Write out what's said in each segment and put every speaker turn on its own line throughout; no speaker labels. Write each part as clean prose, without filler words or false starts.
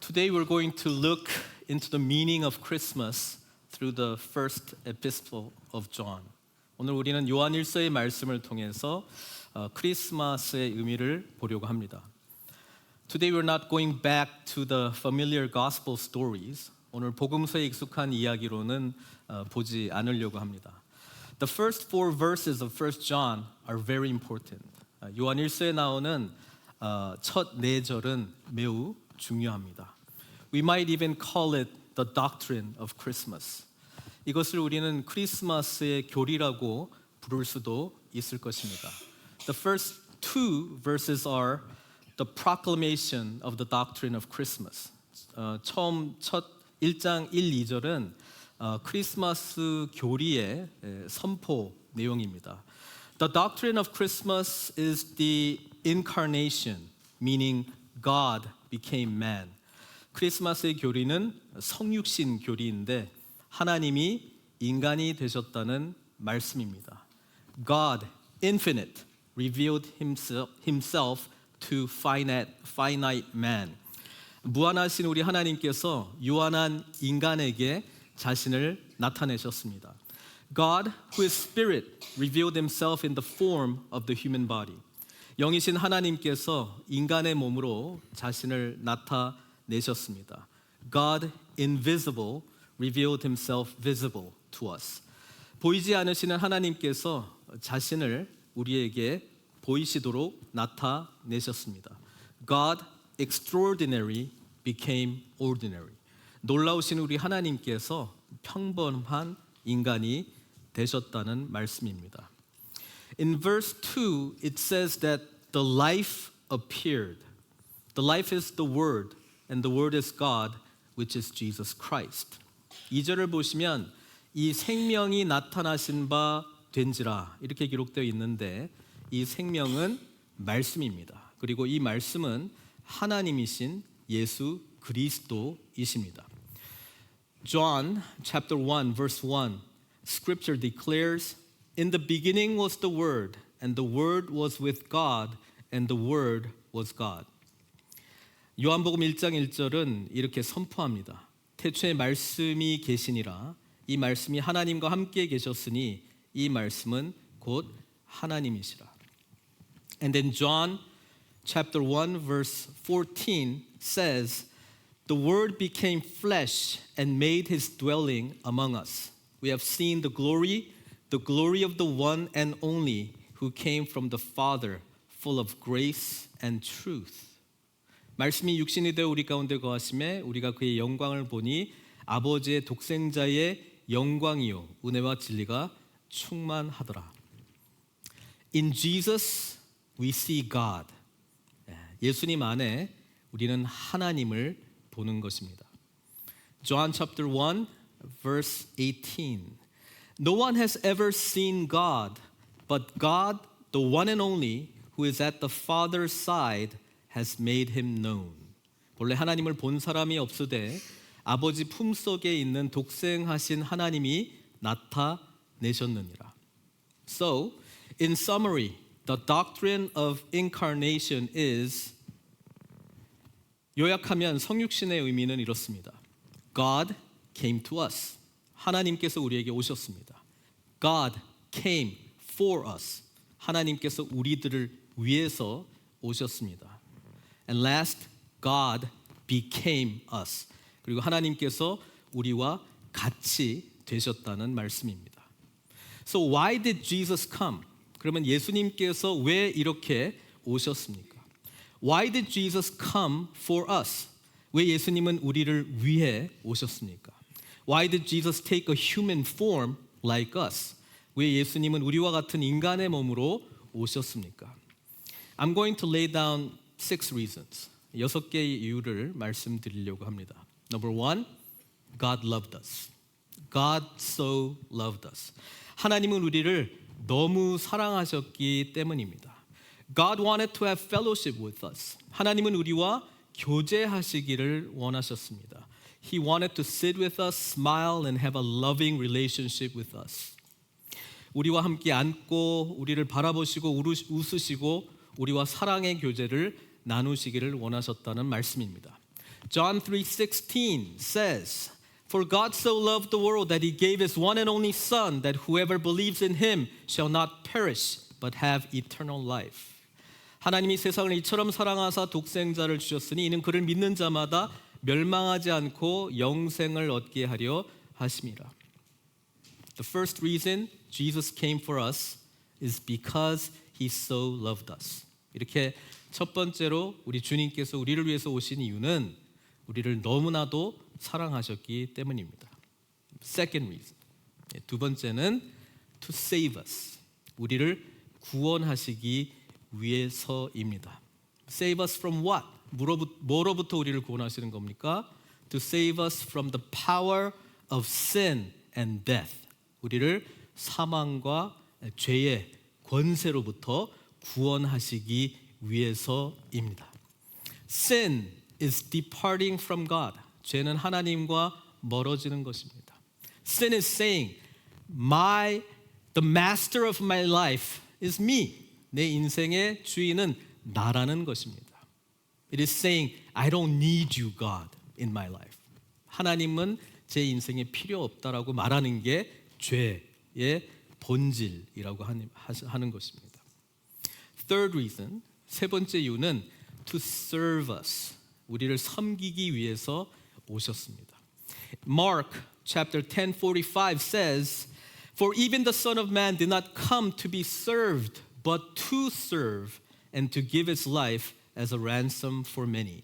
Today we're going to look into the meaning of Christmas through the first epistle of John. 오늘 우리는 요한 1서의 말씀을 통해서 크리스마스의 의미를 보려고 합니다. Today we're not going back to the familiar gospel stories. 오늘 복음서에 익숙한 이야기로는 보지 않으려고 합니다. The first four verses of 1 John are very important. 요한 1서에 나오는 첫 네 절은 매우 중요합니다. We might even call it the doctrine of Christmas. 이것을 우리는 크리스마스의 교리라고 부를 수도 있을 것입니다. The first two verses are the proclamation of the doctrine of Christmas. 처음 첫 1장 1, 2절은 크리스마스 교리의 선포 내용입니다. The doctrine of Christmas is the incarnation, meaning God became man. 크리스마스의 교리는 성육신 교리인데 하나님이 인간이 되셨다는 말씀입니다. God, infinite, revealed himself to finite man. 무한하신 우리 하나님께서 유한한 인간에게 자신을 나타내셨습니다. God, who is spirit, revealed himself in the form of the human body. 영이신 하나님께서 인간의 몸으로 자신을 나타내셨습니다. God, invisible, revealed himself visible to us. 보이지 않으시는 하나님께서 자신을 우리에게 보이시도록 나타내셨습니다. God, extraordinary, became ordinary. 놀라우신 우리 하나님께서 평범한 인간이 되셨다는 말씀입니다. In verse 2, it says that the life appeared. The life is the Word, and the Word is God, which is Jesus Christ. 2절을 보시면 이 생명이 나타나신 바 된지라 이렇게 기록되어 있는데 이 생명은 말씀입니다. 그리고 이 말씀은 하나님이신 예수 그리스도이십니다. John chapter 1 verse 1 Scripture declares In the beginning was the Word and the Word was with God and the Word was God. 요한복음 1장 1절은 이렇게 선포합니다. 태초에 말씀이 계시니라 이 말씀이 하나님과 함께 계셨으니 이 말씀은 곧 하나님이시라. And then John chapter 1 verse 14 says The Word became flesh and made his dwelling among us. We have seen the glory of the one and only who came from the Father, full of grace and truth. 말씀이 육신이 되어 우리 가운데 거하심에 우리가 그의 영광을 보니 아버지의 독생자의 영광이요 은혜와 진리가 충만하더라. In Jesus we see God. 예수님 안에 우리는 하나님을 보는 것입니다. John chapter 1 verse 18. No one has ever seen God, but God, the one and only, who is at the Father's side, has made him known. 본래 하나님을 본 사람이 없으되 아버지 품속에 있는 독생하신 하나님이 나타내셨느니라. So, in summary, the doctrine of incarnation is 요약하면 성육신의 의미는 이렇습니다. God came to us. 하나님께서 우리에게 오셨습니다. God came for us. 하나님께서 우리들을 위해서 오셨습니다. And last, God became us. 그리고 하나님께서 우리와 같이 되셨다는 말씀입니다. So why did Jesus come? 그러면 예수님께서 왜 이렇게 오셨습니까? Why did Jesus come for us? 왜 예수님은 우리를 위해 오셨습니까? Why did Jesus take a human form like us? 왜 예수님은 우리와 같은 인간의 몸으로 오셨습니까? I'm going to lay down 6 reasons. 6개의 이유를 말씀드리려고 합니다. Number 1, God loved us. God so loved us. 하나님은 우리를 너무 사랑하셨기 때문입니다. God wanted to have fellowship with us. 하나님은 우리와 교제하시기를 원하셨습니다. He wanted to sit with us, smile, and have a loving relationship with us. 우리와 함께 앉고 우리를 바라보시고 웃으시고 우리와 사랑의 교제를 나누시기를 원하셨다는 말씀입니다. John 3:16 says, For God so loved the world that he gave his one and only Son, that whoever believes in him shall not perish, but have eternal life. 하나님이 세상을 이처럼 사랑하사 독생자를 주셨으니 이는 그를 믿는 자마다 멸망하지 않고 영생을 얻게 하려 하심이라. The first reason Jesus came for us is because he so loved us. 이렇게 첫 번째로 우리 주님께서 우리를 위해서 오신 이유는 우리를 너무나도 사랑하셨기 때문입니다. Second reason. 두 번째는 to save us. 우리를 구원하시기 위해서입니다. Save us from what? 뭐로부터 우리를 구원하시는 겁니까? To save us from the power of sin and death. 우리를 사망과 죄의 권세로부터 구원하시기 위해서입니다. Sin is departing from God. 죄는 하나님과 멀어지는 것입니다. Sin is saying, the master of my life is me. 내 인생의 주인은 나라는 것입니다. It is saying, I don't need you, God, in my life. 하나님은 제 인생에 필요 없다라고 말하는 게 죄의 본질이라고 하는 것입니다. Third reason, 세 번째 이유는 to serve us. 우리를 섬기기 위해서 오셨습니다. Mark chapter 10:45 says, For even the Son of Man did not come to be served, but to serve and to give his life as a ransom for many.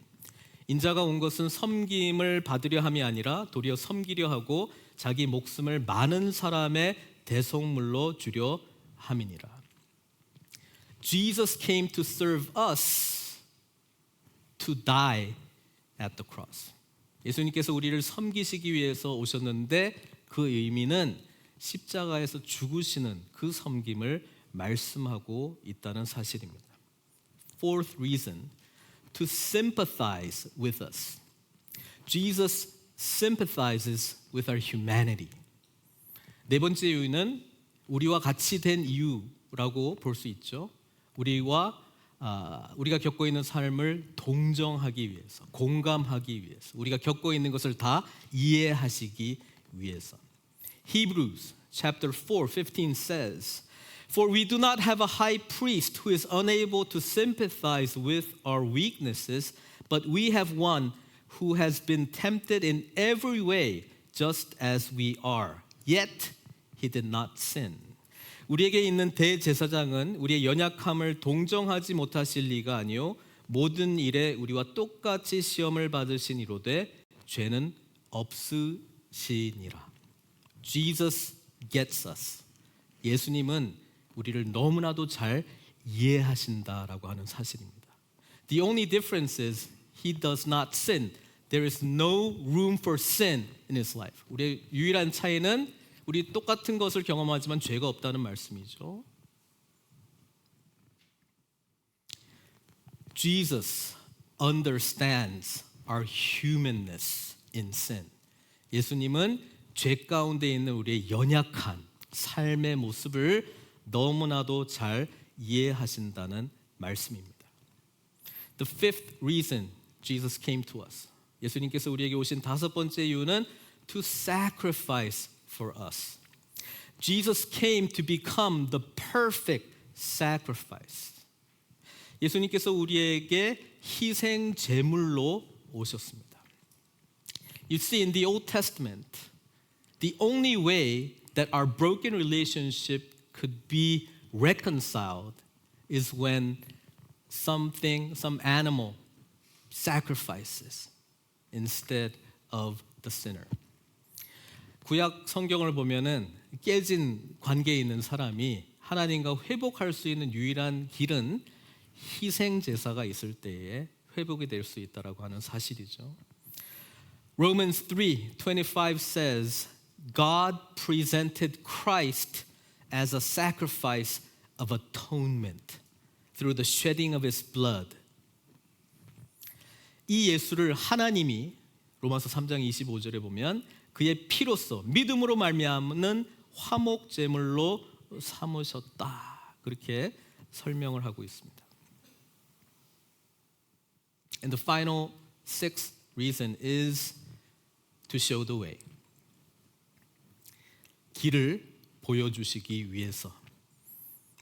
인자가 온 것은 섬김을 받으려 함이 아니라 도리어 섬기려 하고 자기 목숨을 많은 사람의 대속물로 주려 함이니라. Jesus came to serve us, to die at the cross. 예수님께서 우리를 섬기시기 위해서 오셨는데 그 의미는 십자가에서 죽으시는 그 섬김을 말씀하고 있다는 사실입니다. Fourth reason, to sympathize with us. Jesus sympathizes with our humanity. 네 번째 이유는 우리와 같이 된 이유라고 볼 수 있죠. 우리가 겪고 있는 삶을 동정하기 위해서, 공감하기 위해서, 우리가 겪고 있는 것을 다 이해하시기 위해서. Hebrews chapter 4:15 says, For we do not have a high priest who is unable to sympathize with our weaknesses, but we have one who has been tempted in every way, just as we are. Yet he did not sin. 우리에게 있는 대제사장은 우리의 연약함을 동정하지 못하실 리가 아니요 모든 일에 우리와 똑같이 시험을 받으신 이로되 죄는 없으시니라. Jesus gets us. 예수님은 우리를 너무나도 잘 이해하신다라고 하는 사실입니다. The only difference is he does not sin. There is no room for sin in his life. 우리의 유일한 차이는 우리 똑같은 것을 경험하지만 죄가 없다는 말씀이죠. Jesus understands our humanness in sin. 예수님은 죄 가운데 있는 우리의 연약한 삶의 모습을 너무나도 잘 이해하신다는 말씀입니다. The fifth reason Jesus came to us. 예수님께서 우리에게 오신 다섯 번째 이유는 to sacrifice for us. Jesus came to become the perfect sacrifice. 예수님께서 우리에게 희생 제물로 오셨습니다. You see, in the Old Testament, the only way that our broken relationship could be reconciled is when some animal sacrifices instead of the sinner. 구약 성경을 보면은 깨진 관계에 있는 사람이 하나님과 회복할 수 있는 유일한 길은 희생 제사가 있을 때에 회복이 될 수 있다라고 하는 사실이죠. Romans 3:25 says, God presented Christ as a sacrifice of atonement through the shedding of his blood. 이 예수를 하나님이 로마서 3장 25절에 보면 그의 피로써 믿음으로 말미암는 화목 제물로 삼으셨다. 그렇게 설명을 하고 있습니다. And the final sixth reason is to show the way. 길을 보여주시기 위해서.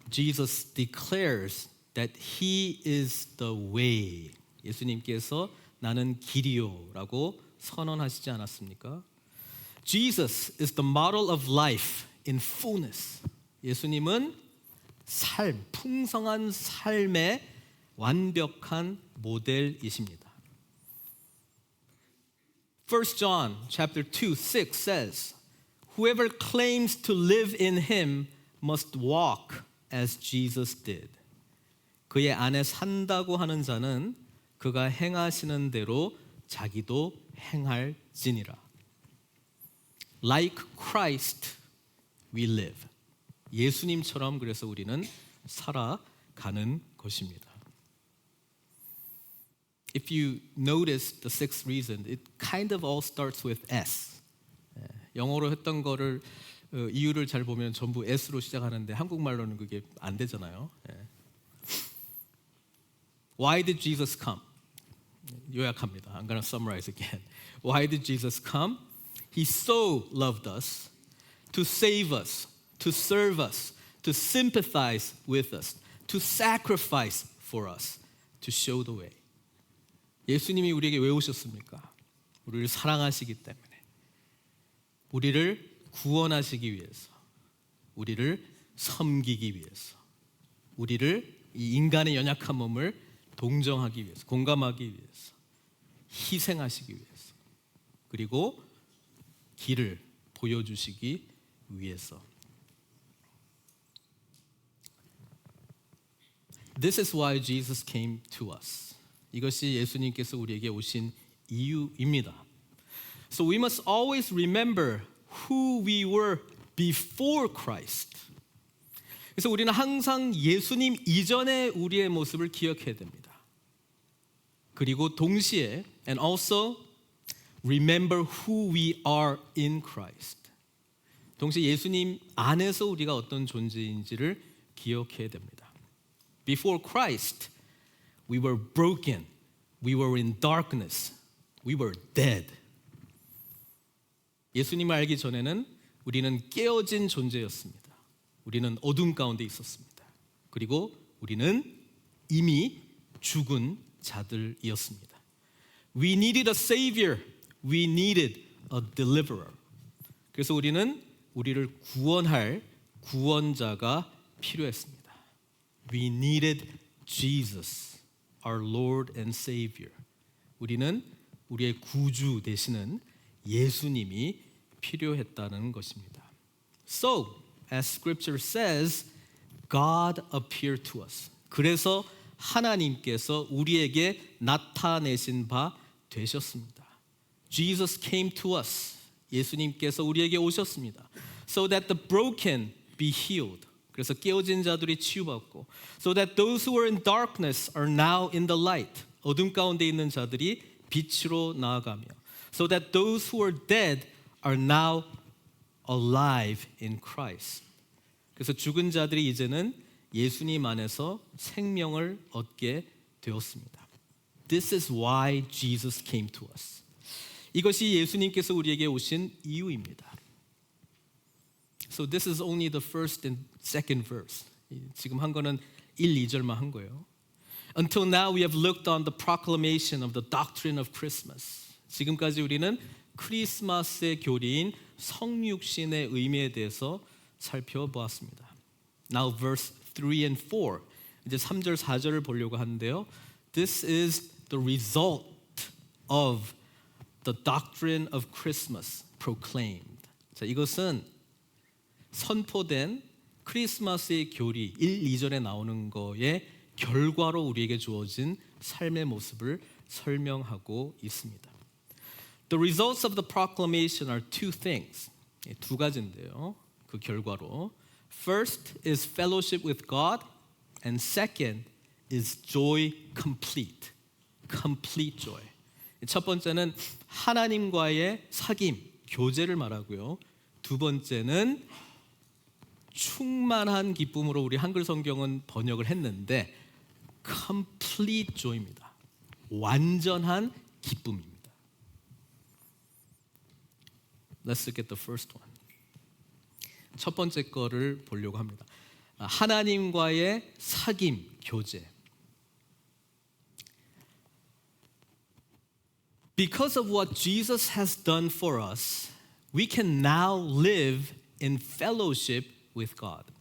Jesus declares that He is the way. 예수님께서 나는 길이요라고 선언하시지 않았습니까? Jesus is the model of life in fullness. 예수님은 삶, 풍성한 삶의 완벽한 모델이십니다. 1 John chapter 2, 6 says, Whoever claims to live in him must walk as Jesus did. 그의 안에 산다고 하는 자는 그가 행하시는 대로 자기도 행할지니라. Like Christ we live. 예수님처럼 그래서 우리는 살아가는 것입니다. If you notice the sixth reason, it kind of all starts with S. 영어로 했던 거를 이유를 잘 보면 전부 S로 시작하는데 한국말로는 그게 안 되잖아요. Why did Jesus come? 요약합니다. I'm going to summarize again. Why did Jesus come? He so loved us to save us, to serve us, to sympathize with us, to sacrifice for us, to show the way. 예수님이 우리에게 왜 오셨습니까? 우리를 사랑하시기 때문에. 우리를 구원하시기 위해서, 우리를 섬기기 위해서, 우리를 이 인간의 연약한 몸을 동정하기 위해서, 공감하기 위해서, 희생하시기 위해서, 그리고 길을 보여주시기 위해서. This is why Jesus came to us. 이것이 예수님께서 우리에게 오신 이유입니다. So we must always remember who we were before Christ. 그래서 우리는 항상 예수님 이전의 우리의 모습을 기억해야 됩니다. 그리고 동시에 and also remember who we are in Christ. 동시에 예수님 안에서 우리가 어떤 존재인지를 기억해야 됩니다. Before Christ, we were broken. We were in darkness. We were dead. 예수님을 알기 전에는 우리는 깨어진 존재였습니다. 우리는 어둠 가운데 있었습니다. 그리고 우리는 이미 죽은 자들이었습니다. We needed a savior. We needed a deliverer. 그래서 우리는 우리를 구원할 구원자가 필요했습니다. We needed Jesus, our Lord and Savior. 우리는 우리의 구주 되시는 예수님이 필요했다는 것입니다. So, as Scripture says, God appeared to us. 그래서 하나님께서 우리에게 나타내신 바 되셨습니다. Jesus came to us. 예수님께서 우리에게 오셨습니다. So that the broken be healed. 그래서 깨어진 자들이 치유받고 so that those who are in darkness are now in the light. 어둠 가운데 있는 자들이 빛으로 나아가며 so that those who are dead are now alive in Christ. 그래서 죽은 자들이 이제는 예수님 안에서 생명을 얻게 되었습니다. This is why Jesus came to us. 이것이 예수님께서 우리에게 오신 이유입니다. So this is only the first and second verse. 지금 한 거는 1, 2절만 한 거예요. Until now we have looked on the proclamation of the doctrine of Christmas. 지금까지 우리는 크리스마스의 교리인 성육신의 의미에 대해서 살펴보았습니다. Now verse 3 and 4. 이제 3절, 4절을 보려고 하는데요. This is the result of the doctrine of Christmas proclaimed. 자, 이것은 선포된 크리스마스의 교리 1, 2절에 나오는 거의 결과로 우리에게 주어진 삶의 모습을 설명하고 있습니다. The results of the proclamation are two things. 두 가지인데요. 그 결과로 First is fellowship with God and second is joy complete. Complete joy. 첫 번째는 하나님과의 사귐, 교제를 말하고요. 두 번째는 충만한 기쁨으로 우리 한글 성경은 번역을 했는데 complete joy입니다. 완전한 기쁨입니다. Let's look at the first one. 첫 번째 거를 보려고 합니다. 하나님과의 사귐, 교제. Because of what Jesus has done for us, we can now live in fellowship with God.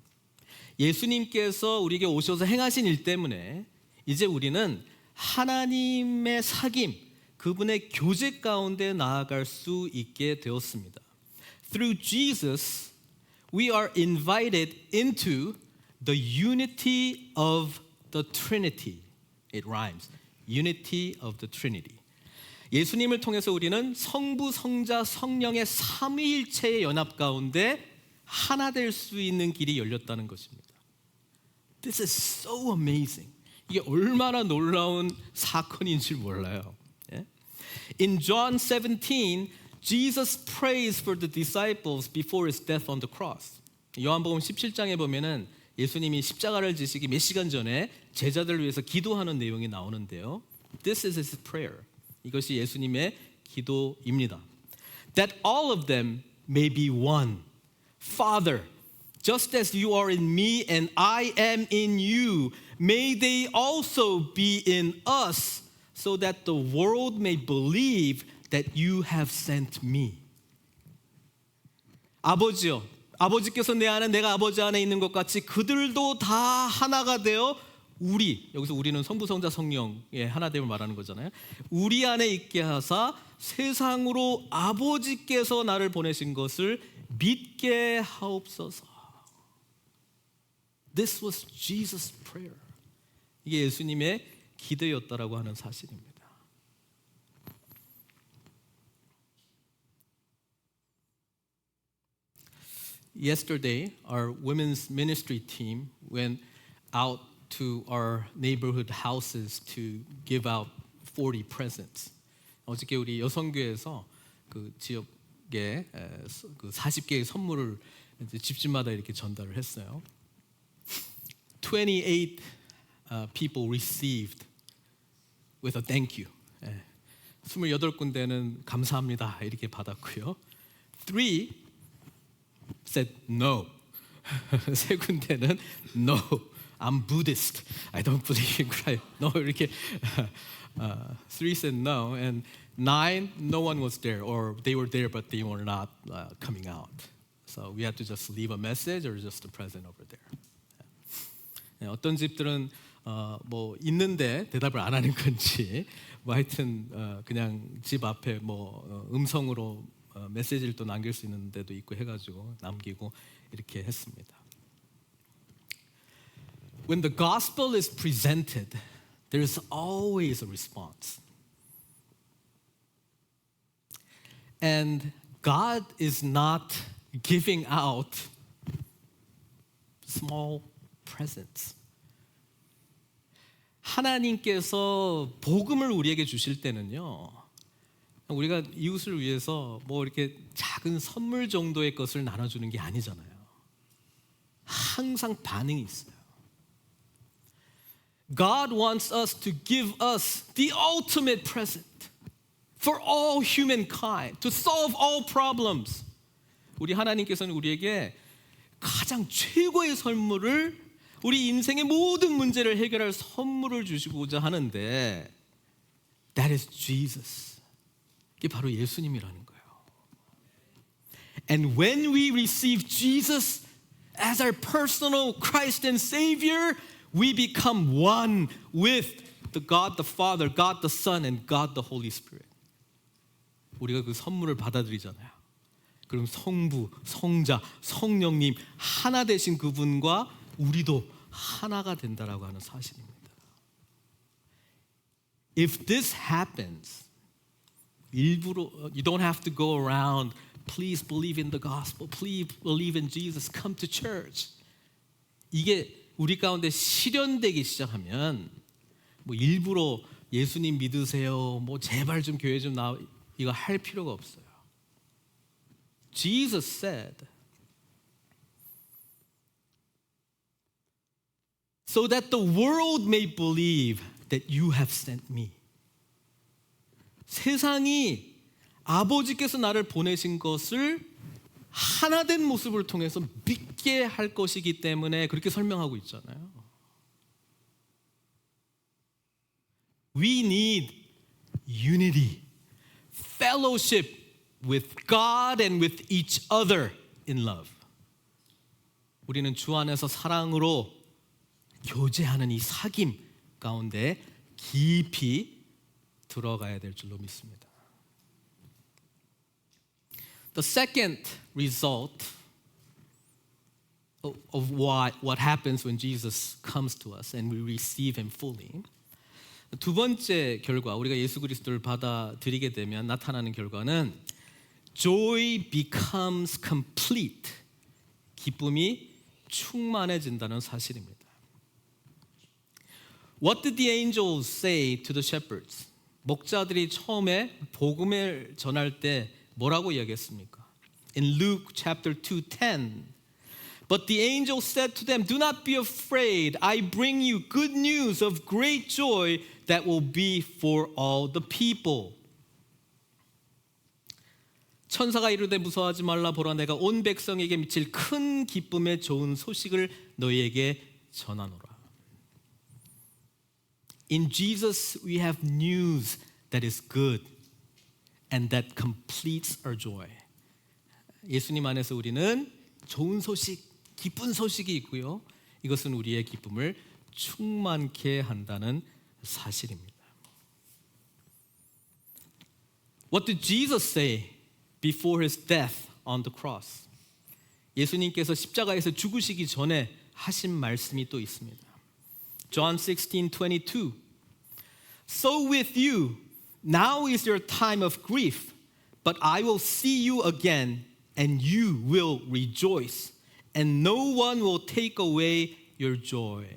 예수님께서 우리에게 오셔서 행하신 일 때문에 이제 우리는 하나님의 사귐, 그분의 교제 가운데 나아갈 수 있게 되었습니다. Through Jesus, we are invited into the unity of the Trinity. It rhymes. Unity of the Trinity. 예수님을 통해서 우리는 성부, 성자, 성령의 삼위일체의 연합 가운데 하나 될 수 있는 길이 열렸다는 것입니다. This is so amazing. 이게 얼마나 놀라운 사건인 줄 몰라요. In John 17, Jesus prays for the disciples before his death on the cross. 요한복음 17장에 보면은 예수님이 십자가를 지시기 몇 시간 전에 제자들을 위해서 기도하는 내용이 나오는데요. This is his prayer. 이것이 예수님의 기도입니다. That all of them may be one. Father, just as you are in me and I am in you, may they also be in us, so that the world may believe that you have sent me. 아버지요, 아버지께서 내 안에 내가 아버지 안에 있는 것 같이 그들도 다 하나가 되어 우리, 여기서 우리는 성부, 성자, 성령의 하나됨을 말하는 거잖아요. 우리 안에 있게 하사 세상으로 아버지께서 나를 보내신 것을 믿게 하옵소서. This was Jesus' prayer. 이게 예수님의 기도였다라고 하는 사실입니다. Yesterday, our women's ministry team went out to our neighborhood houses to give out 40 presents. 어저께 우리 여성교회에서 그 지역에 그 40개의 선물을 이제 집집마다 이렇게 전달을 했어요. 28 people received with a thank you. 28군데는 감사합니다 이렇게 받았고요. 3 said no. 3군데는 no. I'm Buddhist. I don't believe in Christ. No 이렇게 3 said no and 9 no one was there or they were there but they were not coming out. So we had to just leave a message or just a present over there. 어떤 집들은 뭐 있는데 대답을 안 하는 건지 뭐 하여튼 그냥 집 앞에 뭐 음성으로 메시지를 또 남길 수 있는 데도 있고 해가지고 남기고 이렇게 했습니다. When the gospel is presented, there is always a response. And God is not giving out small presents. 하나님께서 복음을 우리에게 주실 때는요, 우리가 이웃을 위해서 뭐 이렇게 작은 선물 정도의 것을 나눠주는 게 아니잖아요. 항상 반응이 있어요. God wants us to give us the ultimate present for all humankind, to solve all problems. 우리 하나님께서는 우리에게 가장 최고의 선물을 우리 인생의 모든 문제를 해결할 선물을 주시고자 하는데 That is Jesus. 이게 바로 예수님이라는 거예요. And when we receive Jesus as our personal Christ and Savior, we become one with the God the Father, God the Son, and God the Holy Spirit. 우리가 그 선물을 받아들이잖아요. 그럼 성부, 성자, 성령님 하나 되신 그분과 우리도 하나가 된다라고 하는 사실입니다. If this happens, 일부러 you don't have to go around. Please believe in the gospel. Please believe in Jesus. Come to church. 이게 우리 가운데 실현되기 시작하면 뭐 일부러 예수님 믿으세요. 뭐 제발 좀 교회 좀 나 이거 할 필요가 없어요. Jesus said, so that the world may believe that you have sent me. 세상이 아버지께서 나를 보내신 것을 하나된 모습을 통해서 믿게 할 것이기 때문에 그렇게 설명하고 있잖아요. We need unity, fellowship with God and with each other in love. 우리는 주 안에서 사랑으로 교제하는 이 사귐 가운데 깊이 들어가야 될 줄로 믿습니다. The second result of what happens when Jesus comes to us and we receive him fully. 두 번째 결과, 우리가 예수 그리스도를 받아들이게 되면 나타나는 결과는 joy becomes complete. 기쁨이 충만해진다는 사실입니다. What did the angels say to the shepherds? 목자들이 처음에 복음을 전할 때 뭐라고 이야기했습니까? In Luke chapter 2:10, but the angel said to them, "Do not be afraid. I bring you good news of great joy that will be for all the people." 천사가 이르되 무서워하지 말라. 보라, 내가 온 백성에게 미칠 큰 기쁨의 좋은 소식을 너희에게 전하노라. In Jesus we have news that is good and that completes our joy. 예수님 안에서 우리는 좋은 소식, 기쁜 소식이 있고요. 이것은 우리의 기쁨을 충만케 한다는 사실입니다. What did Jesus say before his death on the cross? 예수님께서 십자가에서 죽으시기 전에 하신 말씀이 또 있습니다. John 16:22. So with you, now is your time of grief, but I will see you again, and you will rejoice, and no one will take away your joy.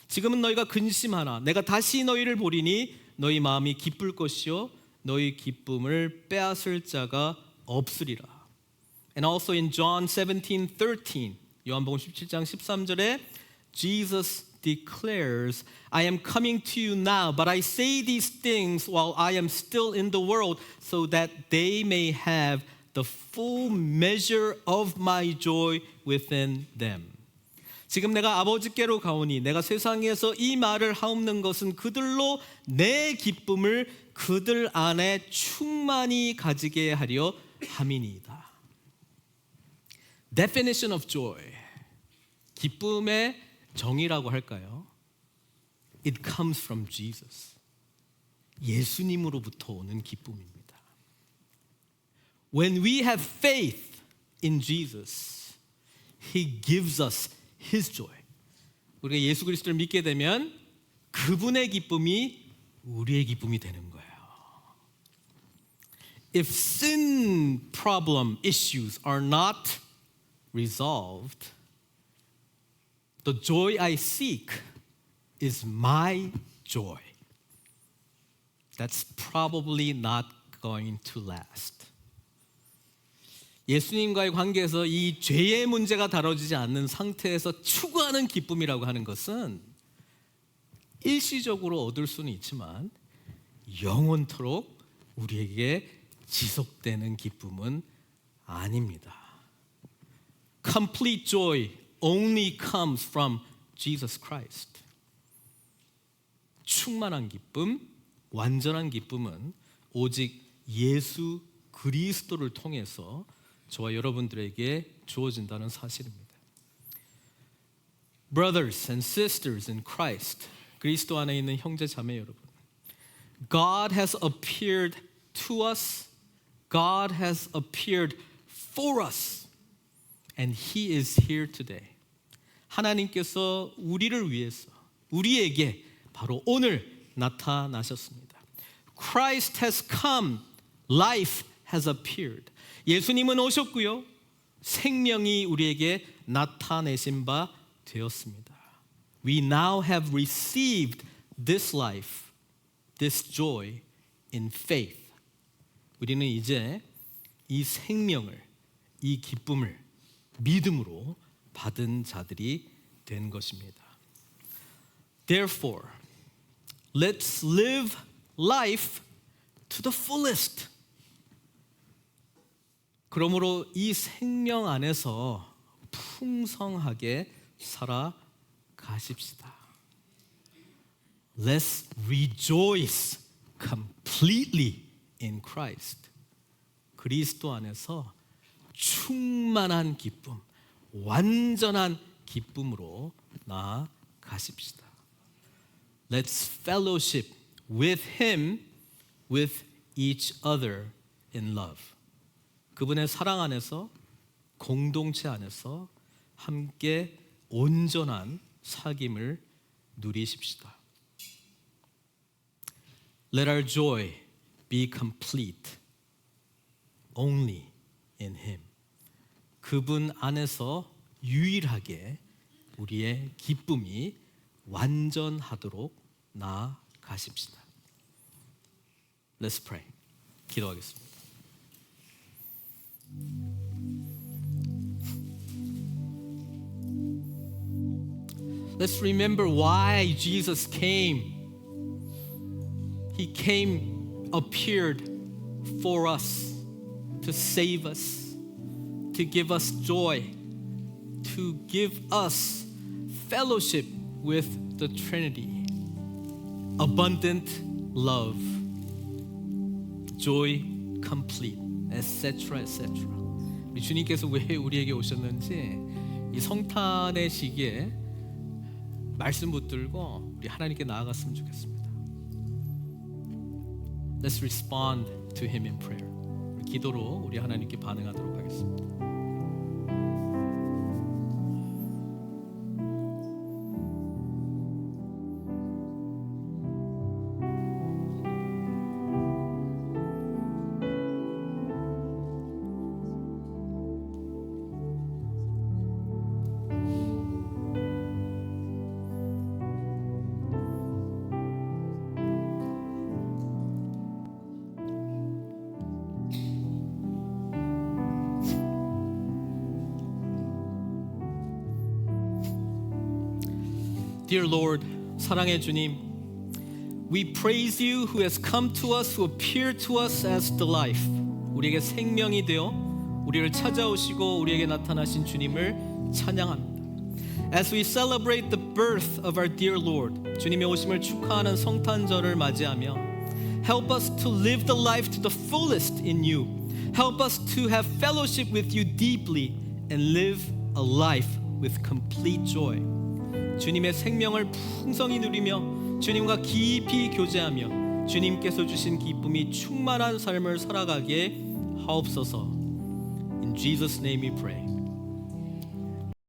지금은 너희가 근심하나 내가 다시 너희를 보리니 너희 마음이 기쁠 것이요 너희 기쁨을 빼앗을 자가 없으리라. And also in John 17:13, 요한복음 17장 13절에 Jesus declares, I am coming to you now, but I say these things while I am still in the world, so that they may have the full measure of my joy within them. 지금 내가 아버지께로 가오니 내가 세상에서 이 말을 하옵는 것은 그들로 내 기쁨을 그들 안에 충만히 가지게 하려 함이니이다. Definition of joy. 기쁨의 정의라고 할까요? It comes from Jesus. 예수님으로부터 오는 기쁨입니다. When we have faith in Jesus, He gives us His joy. 우리가 예수 그리스도를 믿게 되면 그분의 기쁨이 우리의 기쁨이 되는 거예요. If sin problem issues are not resolved, the joy I seek is my joy. That's probably not going to last. 예수님과의 관계에서 이 죄의 문제가 다뤄지지 않는 상태에서 추구하는 기쁨이라고 하는 것은 일시적으로 얻을 수는 있지만 영원토록 우리에게 지속되는 기쁨은 아닙니다. Complete joy only comes from Jesus Christ. 충만한 기쁨, 완전한 기쁨은 오직 예수 그리스도를 통해서 저와 여러분들에게 주어진다는 사실입니다. Brothers and sisters in Christ, 그리스도 안에 있는 형제 자매 여러분, God has appeared to us, God has appeared for us, and He is here today. 하나님께서 우리를 위해서, 우리에게 바로 오늘 나타나셨습니다. Christ has come, life has appeared. 예수님은 오셨고요. 생명이 우리에게 나타내신 바 되었습니다. We now have received this life, this joy in faith. 우리는 이제 이 생명을, 이 기쁨을 믿음으로 받은 자들이 된 것입니다. Therefore, let's live life to the fullest. 그러므로 이 생명 안에서 풍성하게 살아가십시다. Let's rejoice completely in Christ. 그리스도 안에서 충만한 기쁨, 완전한 기쁨으로 나아가십시다. Let's fellowship with Him, with each other in love. 그분의 사랑 안에서, 공동체 안에서 함께 온전한 사귐을 누리십시다. Let our joy be complete only in Him. 그분 안에서 유일하게 우리의 기쁨이 완전하도록 나아가십시다. Let's pray. 기도하겠습니다. Let's remember why Jesus came. He came, appeared for us, to save us, to give us joy, to give us fellowship with the Trinity, abundant love, joy complete, etc. etc. 우리 주님께서 왜 우리에게 오셨는지 이 성탄의 시기에 말씀 붙들고 우리 하나님께 나아갔으면 좋겠습니다. Let's respond to Him in prayer. 기도로 우리 하나님께 반응하도록 하겠습니다. Dear Lord, 사랑의 주님, we praise you who has come to us, who appeared to us as the life. 우리에게 생명이 되어 우리를 찾아오시고 우리에게 나타나신 주님을 찬양합니다. As we celebrate the birth of our dear Lord, 주님의 오심을 축하하는 성탄절을 맞이하며 help us to live the life to the fullest in you. Help us to have fellowship with you deeply and live a life with complete joy. 주님의 생명을 풍성히 누리며 주님과 깊이 교제하며 주님께서 주신 기쁨이 충만한 삶을 살아가게 하옵소서. In Jesus' name we pray.